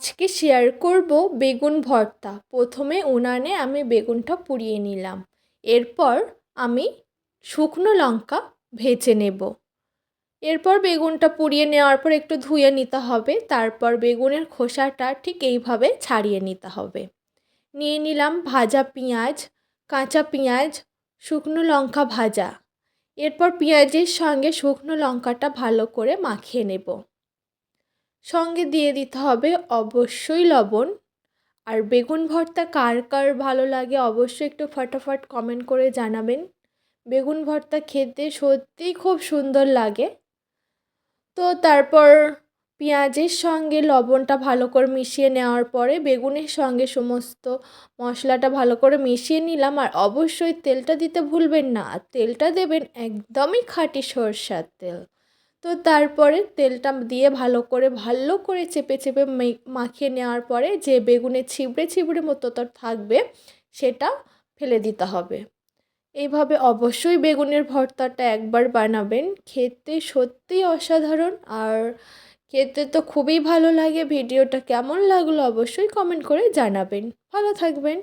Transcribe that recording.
আজকে শেয়ার করব বেগুন ভর্তা। প্রথমে উনানে আমি বেগুনটা পুড়িয়ে নিলাম। এরপর আমি শুকনো লঙ্কা ভেজে নেব। এরপর বেগুনটা পুড়িয়ে নেওয়ার পর একটু ধুয়ে নিতে হবে। তারপর বেগুনের খোসাটা ঠিক এইভাবে ছাড়িয়ে নিতে হবে। নিয়ে নিলাম ভাজা পেঁয়াজ, কাঁচা পেঁয়াজ, শুকনো লঙ্কা ভাজা। এরপর পেঁয়াজের সঙ্গে শুকনো লঙ্কাটা ভালো করে মাখিয়ে নেব। সঙ্গে দিয়ে দিতে হবে অবশ্যই লবণ। আর বেগুন ভর্তা কার কার ভালো লাগে অবশ্যই একটু ফটাফট কমেন্ট করে জানাবেন। বেগুন ভর্তা খেতে সত্যিই খুব সুন্দর লাগে। তো তারপর পেঁয়াজের সঙ্গে লবণটা ভালো করে মিশিয়ে নেওয়ার পরে বেগুনের সঙ্গে সমস্ত মশলাটা ভালো করে মিশিয়ে নিলাম। আর অবশ্যই তেলটা দিতে ভুলবেন না, আর তেলটা দেবেন একদমই খাঁটি সরষের তেল। তো তারপরে তেলটা দিয়ে ভালো করে চেপে চেপে মাখিয়ে নেওয়ার পরে যে বেগুনের ছিবড়ে ছিবড়ে মতো তো থাকবে সেটা ফেলে দিতে হবে। এইভাবে অবশ্যই বেগুনের ভর্তাটা একবার বানাবেন, খেতে সত্যিই অসাধারণ। আর খেতে তো খুবই ভালো লাগে। ভিডিওটা কেমন লাগলো অবশ্যই কমেন্ট করে জানাবেন। ভালো থাকবেন।